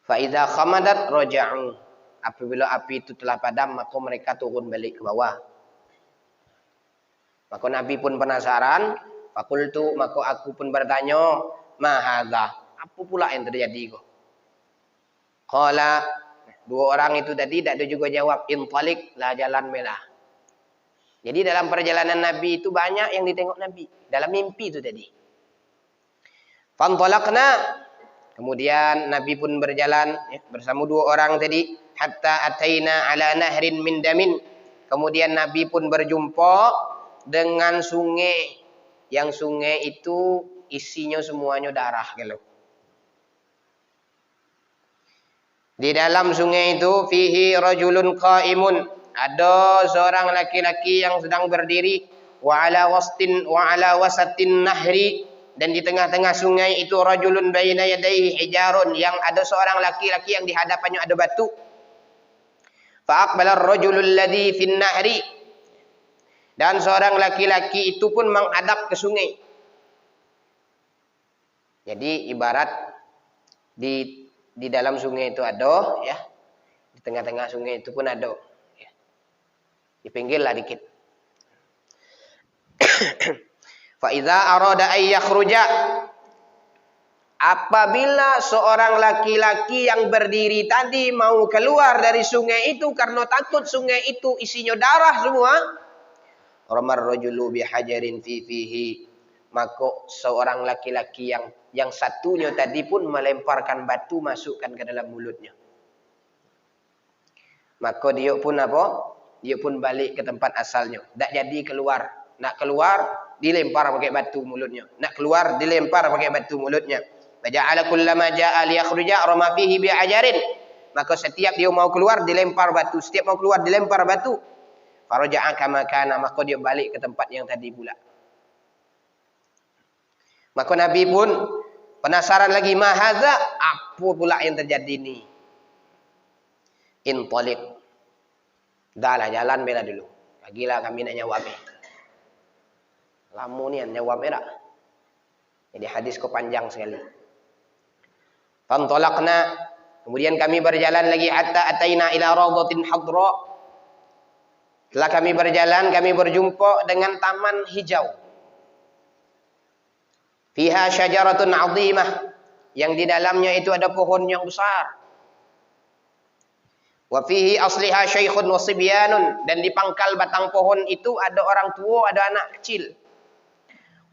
Fa idza khamadat raja'u, apabila api itu telah padam, maka mereka turun balik ke bawah. Maka Nabi pun penasaran, fakultu, maka aku pun bertanya, mahadha, Apa pula yang terjadi kok? Qala, dua orang itu tadi tak ada juga jawab, intalik lah jalan melah. Jadi dalam perjalanan Nabi itu banyak yang ditengok Nabi. Dalam mimpi itu tadi. Fantalaqna, kemudian Nabi pun berjalan bersama dua orang tadi. Hatta ataina ala nahrin min damin. Kemudian Nabi pun berjumpa dengan sungai. Yang sungai itu isinya semuanya darah. Gitu. Di dalam sungai itu fihi rajulun qaimun. Ada seorang laki-laki yang sedang berdiri wa ala wasatin nahri, dan di tengah-tengah sungai itu rajulun baina yadayhi hijarun, yang ada seorang laki-laki yang di hadapannya ada batu. Fa aqbala ar-rajulul ladzi fin nahri, dan seorang laki-laki itu pun menghadap ke sungai. Jadi ibarat di dalam sungai itu ada ya. Di tengah-tengah sungai itu pun ada. Di pinggir lah dikit. Fa idza arada ay yakhruja, apabila seorang laki-laki yang berdiri tadi mau keluar dari sungai itu karena takut sungai itu isinya darah semua, ramar rajulu bihajarin fi fihi, maka seorang laki-laki yang satunya tadi pun melemparkan batu masukkan ke dalam mulutnya. Maka dia pun apa? Dia pun balik ke tempat asalnya. Tak jadi keluar. Nak keluar, dilempar pakai batu mulutnya. Nak keluar, dilempar pakai batu mulutnya. Faja'ala kullama ja'a liyakhruja rama fihi bi'ajarin. Maka setiap dia mau keluar, dilempar batu. Setiap mau keluar, dilempar batu. Faraja'a kama kana. Maka dia balik ke tempat yang tadi pula. Maka Nabi pun penasaran lagi. Mahadza, apa pula yang terjadi ni? Intalik. Dah lah jalan bela dulu. Lagilah kami nak nyawab ni. Lama ni nyawab tak? Jadi hadis kau panjang sekali. Fantalaqna, kemudian kami berjalan lagi hatta ataina ila rawdatin hadra. Setelah kami berjalan, kami berjumpa dengan taman hijau. Fiha syajaratun 'azimah, yang di dalamnya itu ada pohon yang besar. Wa fihi asliha syaikhun wa sibyanun, dan di pangkal batang pohon itu ada orang tua, ada anak kecil.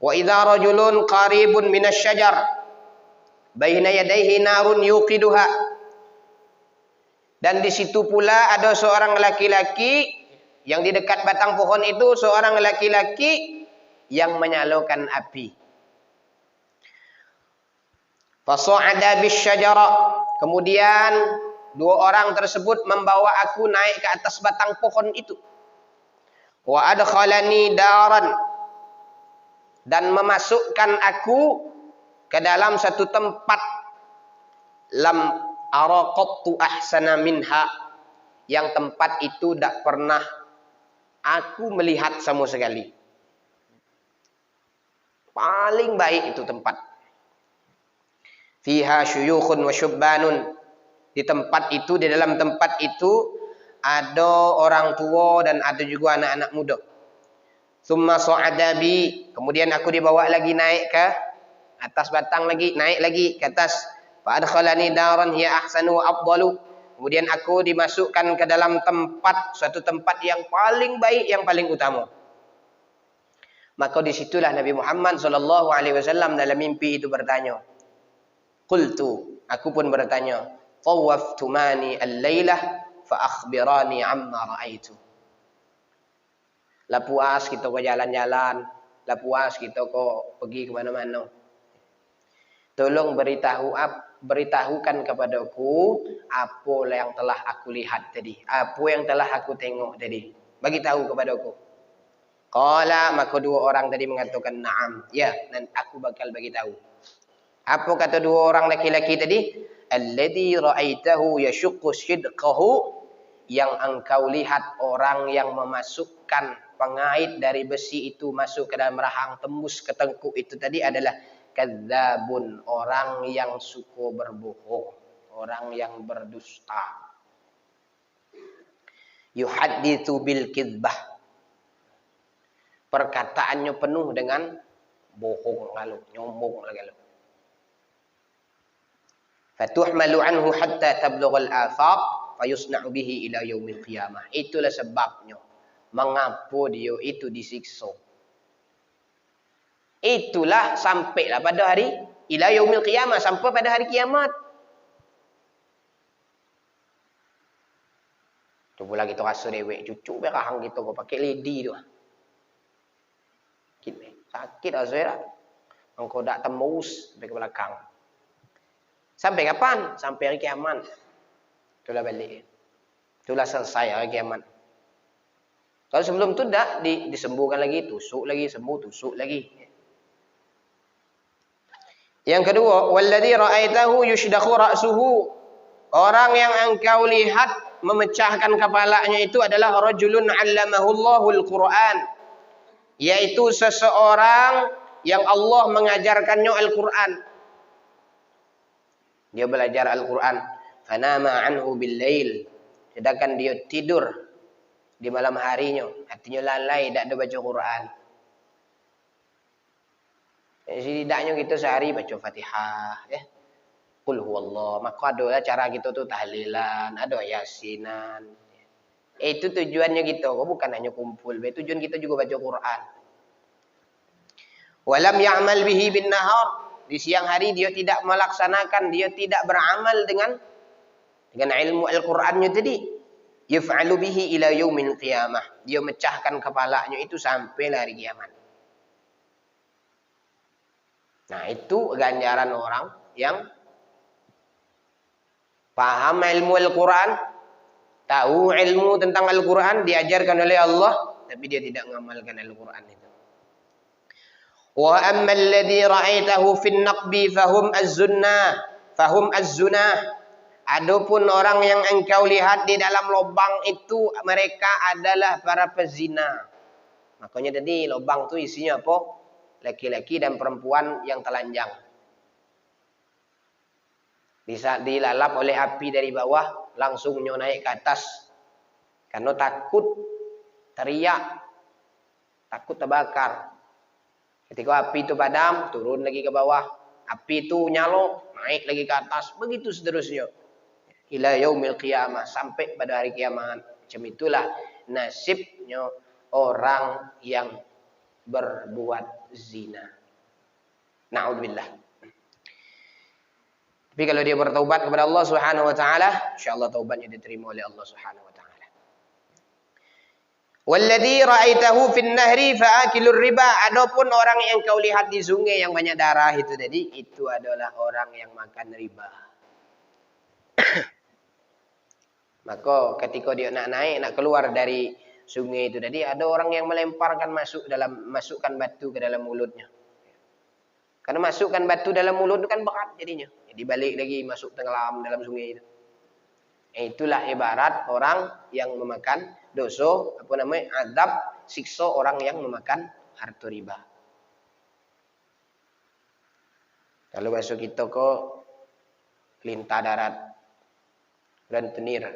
Wa idza rajulun qaribun minasyajar baina yadayhi narun yuqiduha, dan di situ pula ada seorang laki-laki yang di dekat batang pohon itu, seorang laki-laki yang menyalakan api. Fasa'ada bisyajara, kemudian dua orang tersebut membawa aku naik ke atas batang pohon itu. Wa adkhalani daran, dan memasukkan aku ke dalam satu tempat. Lam araqattu ahsana minha, yang tempat itu tak pernah aku melihat sama sekali. Paling baik itu tempat. Fiha syuyukhun wa syubbanun, di tempat itu, di dalam tempat itu ada orang tua dan ada juga anak-anak muda. Summa sa'ada bi, kemudian aku dibawa lagi naik ke atas batang lagi, naik lagi ke atas. Fa adkhalani daran hiya ahsanu wa afdalu, kemudian aku dimasukkan ke dalam tempat, suatu tempat yang paling baik, yang paling utama. Maka disitulah Nabi Muhammad SAW dalam mimpi itu bertanya. Qultu, aku pun bertanya, tawaftumani al-lailah fa akhbirani amma ra'aitu. Lah puas kita kau jalan-jalan, lah puas kita kau pergi ke mana-mana. Tolong beritahukan kepadaku apa yang telah aku lihat tadi, apa yang telah aku tengok tadi. Bagi tahu kepadaku. Qala, maka dua orang tadi mengatakan na'am, ya, dan aku bakal bagi tahu. Apa kata dua orang laki-laki tadi? Alladhi ra'aitahu yashuqqu shidqahu, yang engkau lihat orang yang memasukkan pengait dari besi itu masuk ke dalam rahang, tembus ke tengkuk itu tadi adalah kadzabun, orang yang suka berbohong, orang yang berdusta. Yuhadditsu bil kidzbah, perkataannya penuh dengan bohong, lalu nyombong lagi. Fatuhmalu anhu hatta tablughal afaq fayusna'u bihi ila yaumil qiyamah. Itulah sebabnya mengapa dia itu disiksa. Itulah sampailah pada hari ila yaumil qiyamah, sampai pada hari kiamat. Tu pula kita rasa dewek cucu berahang kita kau pakai lady tu. Sakit rasa dah. Engkau dak tembus sampai ke belakang. Sampai kapan? Sampai hari kiamat. Itulah balik. Itulah selesai hari kiamat. Kalau sebelum tu dak disembuhkan lagi, tusuk lagi, sembuh, tusuk lagi. Yang kedua, walladzi ra'aitahu yushdakhu ra'suhu. Orang yang engkau lihat memecahkan kepalanya itu adalah rajulun 'allamahullahul Qur'an. Yaitu seseorang yang Allah mengajarkannya Al-Qur'an. Dia belajar Al-Quran. Fanama anhu bil-lail. Sedangkan dia tidur di malam harinya. Artinya lalai, tak ada baca Quran. Setidaknya kita sehari baca Fatihah. Qul huwallah. Maka ada cara kita tu tahlilan. Ada yasinan. Itu tujuannya kita. Bukan hanya kumpul. Tujuan kita juga baca Quran. Walam ya'mal bihi bin nahar. Di siang hari dia tidak melaksanakan, dia tidak beramal dengan ilmu Al-Qur'annya tadi. Yaf'alu bihi ila yaumil qiyamah. Dia mecahkan kepalanya itu sampai hari kiamat. Nah, itu ganjaran orang yang paham ilmu Al-Qur'an, tahu ilmu tentang Al-Qur'an, diajarkan oleh Allah, tapi dia tidak mengamalkan Al-Qur'an itu. Wa ammal ladzi ra'aitahu fin naqbi fahum az-zunah. Adapun orang yang engkau lihat di dalam lubang itu, mereka adalah para pezina. Makanya tadi lubang tu isinya apa? Laki-laki dan perempuan yang telanjang. Bisa dilalap oleh api dari bawah, langsung naik ke atas. Karena takut teriak, takut terbakar. Ketika api itu padam, turun lagi ke bawah. Api itu nyala, naik lagi ke atas. Begitu seterusnya. Ila yaumil qiyamah. Sampai pada hari kiamat. Macam itulah nasibnya orang yang berbuat zina. Na'udzubillah. Tapi kalau dia bertaubat kepada Allah Subhanahu wa taala, insyaallah taubatnya diterima oleh Allah Subhanahu wa taala. Walladzi ra'aitahu fin nahri fa'akilur riba. Adapun orang yang kau lihat di sungai yang banyak darah itu tadi, itu adalah orang yang makan riba. Maka ketika dia nak naik, nak keluar dari sungai itu tadi, ada orang yang melemparkan masukkan batu ke dalam mulutnya. Karena masukkan batu dalam mulut itu kan berat jadinya. Jadi balik lagi masuk tenggelam dalam sungai itu. Itulah ibarat orang yang memakan dosa, azab, siksa orang yang memakan harta riba. Kalau bahasa kita ke lintah darat dan tenir,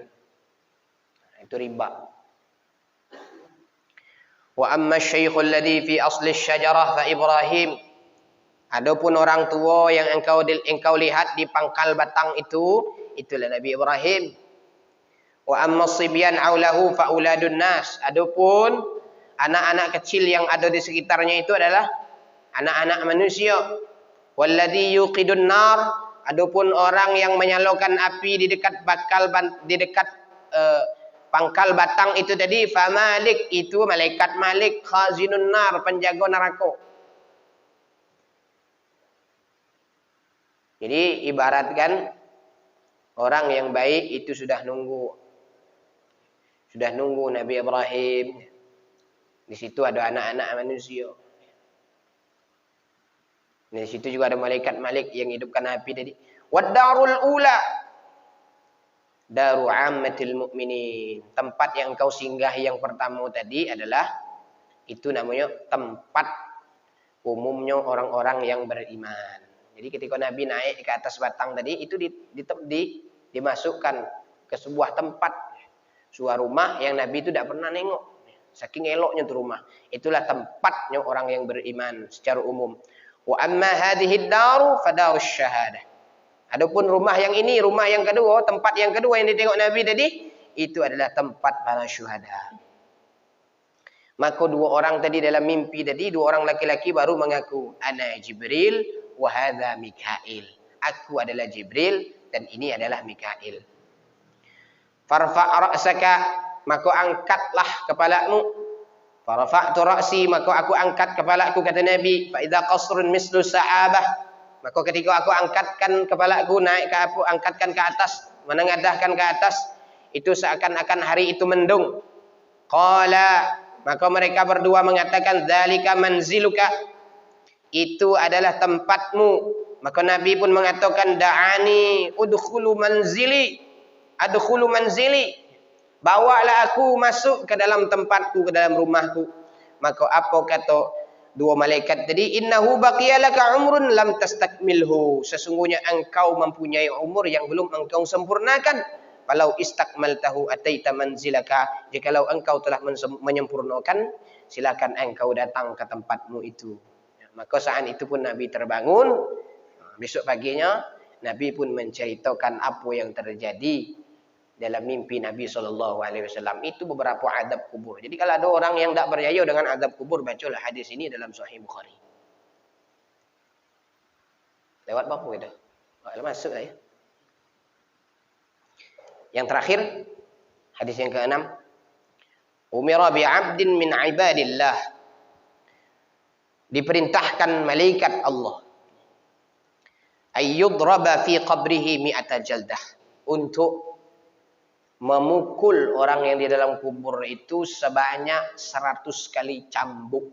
itu riba. Wa amma syaikh alladhi fi asli syajarah fa Ibrahim. Adapun orang tua yang engkau lihat di pangkal batang itu, itulah Nabi Ibrahim. Wa amma sibyan aulahu fa auladun nas. Adapun anak-anak kecil yang ada di sekitarnya itu adalah anak-anak manusia. Walladzi yuqidun nar. Adapun orang yang menyalakan api di dekat pangkal batang itu tadi, fa malik, itu malaikat Malik, khazinun nar, penjaga neraka. Jadi ibaratkan orang yang baik itu sudah nunggu Nabi Ibrahim. Di situ ada anak-anak manusia. Di situ juga ada malaikat Malik yang hidupkan api tadi. Wad-darul ula, daru ammatil mu'minin. Tempat yang kau singgahi yang pertama tadi adalah, itu namanya tempat umumnya orang-orang yang beriman. Jadi ketika Nabi naik ke atas batang tadi, itu dimasukkan ke sebuah tempat, sebuah rumah yang Nabi itu tidak pernah nengok. Saking eloknya tu rumah. Itulah tempatnya orang yang beriman secara umum. Wa amma hadhihi ad-daru fadarus syahadah. Adapun rumah yang ini, rumah yang kedua, tempat yang kedua yang ditengok Nabi tadi, itu adalah tempat para syuhada. Maka dua orang tadi dalam mimpi tadi, dua orang laki-laki baru mengaku, ana Jibril wa hadza Mikail. Aku adalah Jibril dan ini adalah Mikail. Farfa' ra'saka, maka angkatlah kepalamu. Farafa'tu ra'si, maka aku angkat kepalaku, kata Nabi. Fa idza qasrun mislu sa'abah, maka ketika aku angkatkan kepalaku, naik ke aku, angkatkan ke atas, menengadahkan ke atas, itu seakan-akan hari itu mendung. Qala, maka mereka berdua mengatakan, dzalika manziluka, itu adalah tempatmu. Maka Nabi pun mengatakan, da'ani udkhulu manzili, adkhulu manzili, bawalah aku masuk ke dalam tempatku, ke dalam rumahku. Maka apa kata dua malaikat tadi? Innahu baqiyalaka umrun lam tastakmilhu, sesungguhnya engkau mempunyai umur yang belum engkau sempurnakan. Falau istakmaltahu ataita manzilaka, jikalau engkau telah menyempurnakan, silakan engkau datang ke tempatmu itu. Maka saat itu pun Nabi terbangun. Besok paginya Nabi pun menceritakan apa yang terjadi dalam mimpi Nabi SAW. Itu beberapa adab kubur. Jadi kalau ada orang yang tak percaya dengan adab kubur, bacalah hadis ini dalam Sahih Bukhari. Lewat apa itu? Masuk lah ya. Yang terakhir, hadis yang ke-6. Umira bi'abdin min ibadillah. Diperintahkan malaikat Allah. Ayyudraba fi qabrihi mi'ata jaldah. Untuk memukul orang yang di dalam kubur itu sebanyak 100 kali cambuk.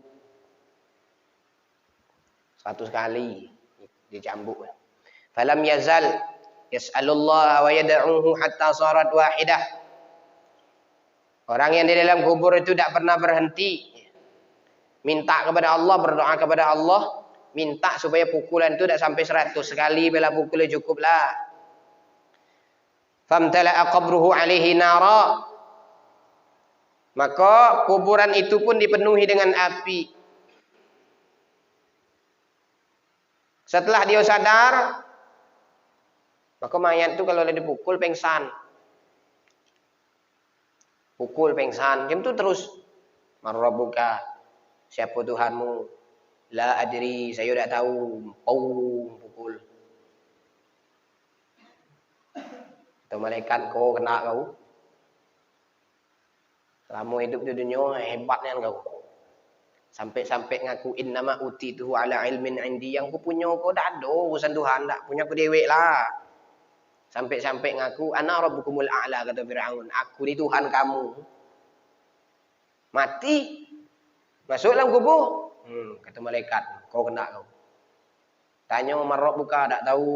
100 kali dicambuk. Falam yazal yas'alullah wa yad'uhu hatta sarat wahidah. Orang yang di dalam kubur itu tidak pernah berhenti minta kepada Allah, berdoa kepada Allah, minta supaya pukulan itu tidak sampai 100 kali, bila pukulnya cukuplah. Famtala'a qabruhu alaihi nara, maka kuburan itu pun dipenuhi dengan api. Setelah dia sadar, maka mayat itu kalau dipukul pengsan. Pukul pengsan. Dia itu terus. Marrabuka, siapa Tuhanmu? La adri, saya tidak tahu. Pukul. Atau malaikat, kau kena kau. Selama hidup di dunia, hebatnya kau. Sampai-sampai ngaku innama utituhu ala ilmin indi, yang ku punya kau dah ada urusan Tuhan, tak punya ku dewek lah. Sampai-sampai ngaku ana rabbukumul a'la, kata Firaun, aku ni Tuhan kamu. Mati, masuk dalam kubur. Kata malaikat, kau kena kau. Tanya man rabbuka, tak tahu.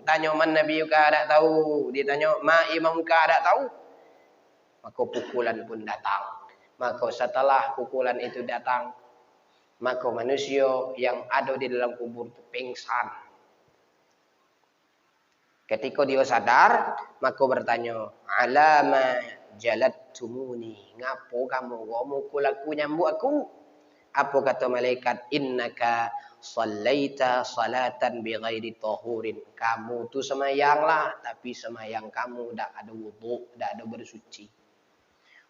Tanya man nabiyuka, tak tahu. Dia tanya ma imamuka, tak tahu. Maka pukulan pun datang. Maka setelah pukulan itu datang, maka manusia yang ada di dalam kubur itu pingsan. Ketika dia sadar, maka bertanya, alama jalattumuni, ngapo kamu mukul aku, nyambuk aku? Apa kata malaikat? Innaka sallaita salatan bighairi tahurin. Kamu tu semayanglah, tapi semayang kamu tak ada wudu, tak ada bersuci.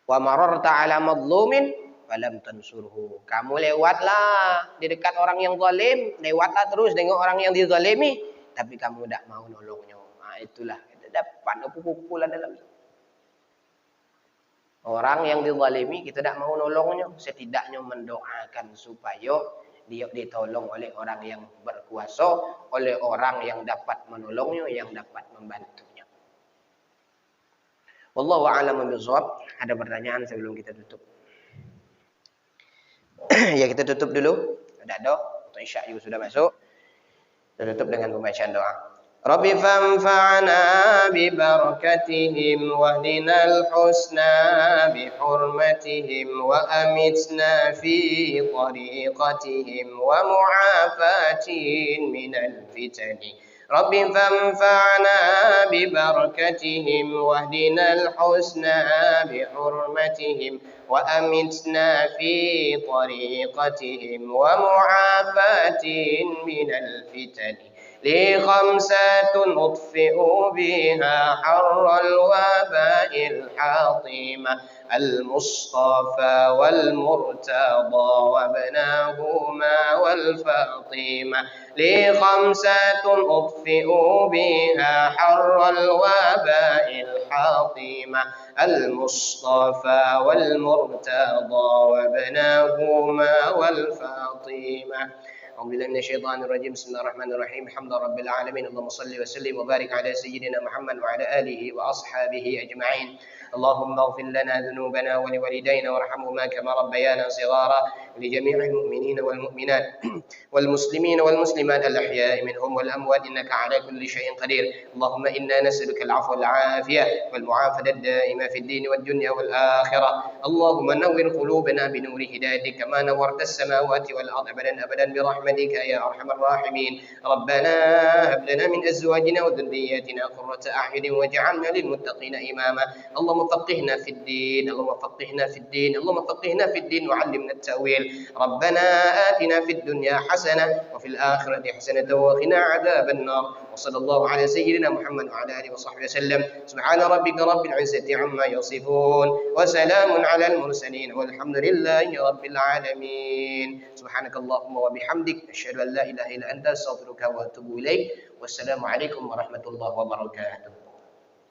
Wa mararta ala madlumin falam tansurhu. Kamu lewatlah di dekat orang yang zalim, lewatlah terus dengan orang yang dizalimi, tapi kamu tak mau nolongnya. Itulah kita dapat pukulan dalam itu. Orang yang dizalimi kita tak mau nolongnya, setidaknya mendoakan supaya dia ditolong oleh orang yang berkuasa, oleh orang yang dapat menolongnya, yang dapat membantunya. Wallahu a'lam bishawab. Ada pertanyaan sebelum kita tutup? Ya, kita tutup dulu. Ada waktu Isya juga sudah masuk. Kita tutup dengan pembacaan doa. Rabbi fanfa'na bi barakatihim wahdinal husna bi hurmatihim wa amitna fi tariqatihim wa mu'afatin minal fitani. Rabbi fanfa'na bi barakatihim wahdinal husna bi hurmatihim wa amitna fi tariqatihim wa mu'afatin minal fitani. لي خمسة أطفئ بها حر الوباء الحاطم المصطفى والمرتضى وابناهما والفاطمة لي خمسة أطفئ بها حر الوباء الحاطم المصطفى والمرتضى وابناهما والفاطمة. أعوذ بالله من الشيطان الرجيم. بسم الله الرحمن الرحيم. الحمد لله رب العالمين. اللهم صل وسلم وبارك على سيدنا محمد وعلى آله وأصحابه أجمعين. اللهم اغفر لنا ذنوبنا ولوالدينا وارحمهما كما ربيانا صغارا، ولجميع المؤمنين والمؤمنات والمسلمين والمسلمات الأحياء منهم والأموات إنك على كل شيء قدير. اللهم إنا نسألك العفو والعافية والمعافاة الدائمة في الدين والدنيا والآخرة. اللهم نور قلوبنا بنور هدايتك كما نورت السماوات والأرض أبدا أبدا برحمتك يا أرحم الراحمين. ربنا هب لنا من أزواجنا وذرياتنا قرة أعين واجعلنا للمتقين إماما. اللهم فقهنا في الدين، اللهم فقهنا في الدين، اللهم فقهنا في الدين وعلمنا التأويل. ربنا آتنا في الدنيا حسنة وفي الآخرة حسنة وقنا عذاب النار. وصلى الله على سيدنا محمد وعلى آله وصحبه وسلم. سبحان ربك رب العزة عما يصفون وسلام على المرسلين والحمد لله رب العالمين. سبحانك اللهم وبحمدك أشهد أن لا إله إلا أنت أستغفرك وأتوب إليك. والسلام عليكم ورحمة الله وبركاته.